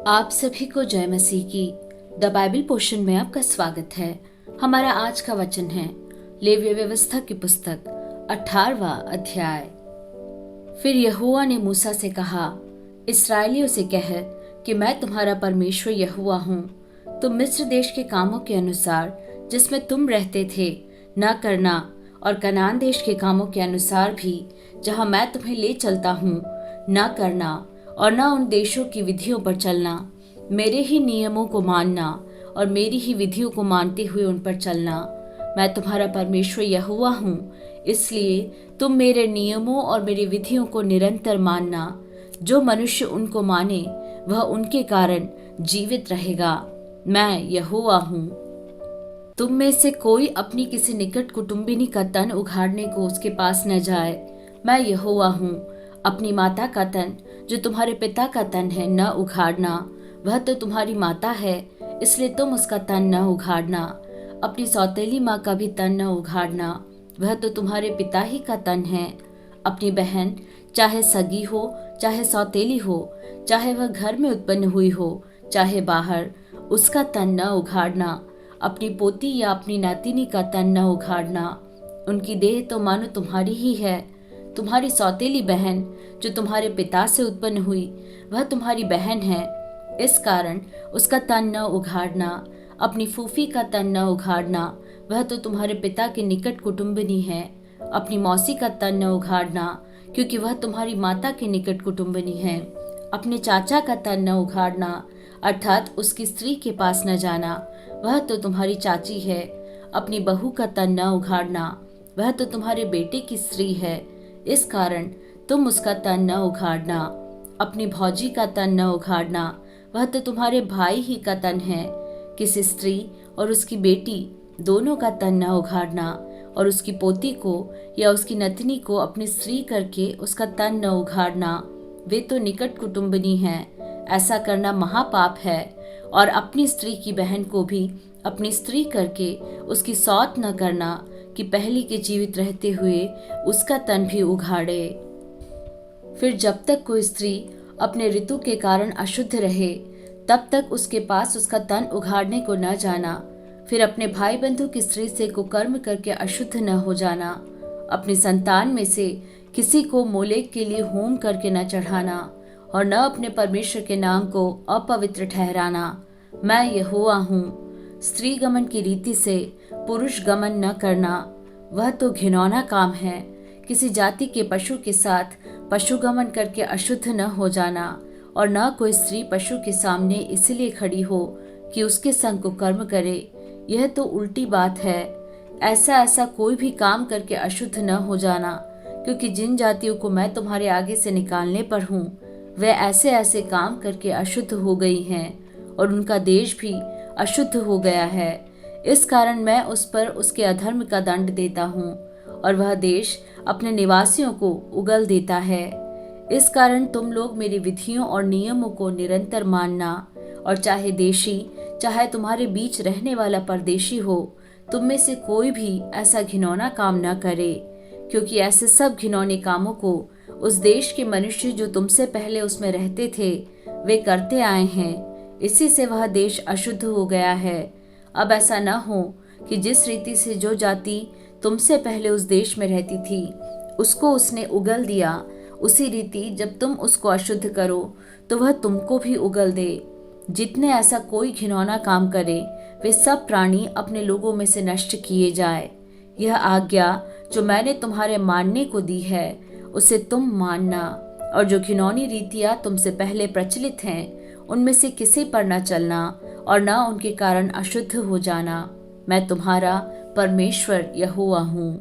आप सभी को जय मसीह की द बाइबल पोर्शन में आपका स्वागत है। हमारा आज का वचन है लेवीय व्यवस्था की पुस्तक 18वां अध्याय। फिर यहोवा ने मूसा से कहा, इस्राएलियों से कह कि मैं तुम्हारा परमेश्वर यहोवा हूँ। तुम मिस्र देश के कामों के अनुसार जिसमें तुम रहते थे न करना, और कनान देश के कामों के अनुसार भी जहाँ मैं तुम्हें ले चलता हूँ न करना, और न उन देशों की विधियों पर चलना। मेरे ही नियमों को मानना और मेरी ही विधियों को मानते हुए उन पर चलना। मैं तुम्हारा परमेश्वर यहोवा हूँ, इसलिए तुम मेरे नियमों और मेरी विधियों को निरंतर मानना। जो मनुष्य उनको माने वह उनके कारण जीवित रहेगा। मैं यहोवा हूँ। तुम में से कोई अपनी किसी निकट कुटुंबिनी का तन उघाड़ने को उसके पास न जाए। मैं यहोवा हूँ। अपनी माता का तन जो तुम्हारे पिता का तन है न उघाड़ना, वह तो तुम्हारी माता है, इसलिए तुम उसका तन न उघाड़ना। अपनी सौतेली माँ का भी तन न उघाड़ना, वह तो तुम्हारे पिता ही का तन है। अपनी बहन चाहे सगी हो चाहे सौतेली हो, चाहे वह घर में उत्पन्न हुई हो चाहे बाहर, उसका तन न उघाड़ना। अपनी पोती या अपनी नातिनी का तन न उघाड़ना। उनकी देह तो मानो तुम्हारी ही है। तुम्हारी सौतेली बहन जो तुम्हारे पिता से उत्पन्न हुई वह तुम्हारी बहन है, इस कारण उसका तन न उघाड़ना। अपनी फूफी का तन न उघाड़ना, वह तो तुम्हारे पिता के निकट कुटुंबिनी है। अपनी मौसी का तन न उघाड़ना, क्योंकि वह तुम्हारी माता के निकट कुटुंबिनी है। अपने चाचा का तन न उघाड़ना, अर्थात उसकी स्त्री के पास न जाना, वह तो तुम्हारी चाची है। अपनी बहू का तन न उघाड़ना, वह तो तुम्हारे बेटे की स्त्री है, इस कारण तुम उसका तन न उघाड़ना। अपनी भौजी का तन न उघाड़ना, वह तो तुम्हारे भाई ही का तन है। किसी स्त्री और उसकी बेटी दोनों का तन न उघाड़ना, और उसकी पोती को या उसकी नतनी को अपनी स्त्री करके उसका तन न उघाड़ना, वे तो निकट कुटुंबिनी हैं। ऐसा करना महापाप है। और अपनी स्त्री की बहन को भी अपनी स्त्री करके उसकी सौत न करना, कि पहली के जीवित रहते हुए उसका तन भी उघाड़े। फिर जब तक कोई स्त्री अपने ऋतु के कारण अशुद्ध रहे, तब तक उसके पास उसका तन उघाड़ने को न जाना। फिर अपने भाई बंधु की स्त्री से कुकर्म करके अशुद्ध न हो जाना। अपनी संतान में से किसी को मोलेक के लिए होम करके न चढ़ाना, और न अपने परमेश्वर के नाम को अपवित्र ठहराना। मैं यहोवा हूँ। स्त्री गमन की रीति से पुरुष गमन न करना, वह तो घिनौना काम है। किसी जाति के पशु के साथ पशु गमन करके अशुद्ध न हो जाना, और न कोई स्त्री पशु के सामने इसलिए खड़ी हो कि उसके संग को कर्म करे, यह तो उल्टी बात है। ऐसा कोई भी काम करके अशुद्ध न हो जाना, क्योंकि जिन जातियों को मैं तुम्हारे आगे से निकालने पर हूँ, वे ऐसे काम करके अशुद्ध हो गई हैं, और उनका देश भी अशुद्ध हो गया है। इस कारण मैं उस पर उसके अधर्म का दंड देता हूँ, और वह देश अपने निवासियों को उगल देता है। इस कारण तुम लोग मेरी विधियों और नियमों को निरंतर मानना, और चाहे देशी चाहे तुम्हारे बीच रहने वाला परदेशी हो, तुम में से कोई भी ऐसा घिनौना काम न करे, क्योंकि ऐसे सब घिनौने कामों को उस देश के मनुष्य जो तुमसे पहले उसमें रहते थे वे करते आए हैं। इसी से वह देश अशुद्ध हो गया है। अब ऐसा न हो कि जिस रीति से जो जाति तुमसे पहले उस देश में रहती थी उसको उसने उगल दिया, उसी रीति जब तुम उसको अशुद्ध करो तो वह तुमको भी उगल दे। जितने ऐसा कोई घिनौना काम करे वे सब प्राणी अपने लोगों में से नष्ट किए जाए। यह आज्ञा जो मैंने तुम्हारे मानने को दी है उसे तुम मानना, और जो घिनौनी रीतियां तुमसे पहले प्रचलित हैं उनमें से किसी पर न चलना, और न उनके कारण अशुद्ध हो जाना। मैं तुम्हारा परमेश्वर यहोवा हूँ।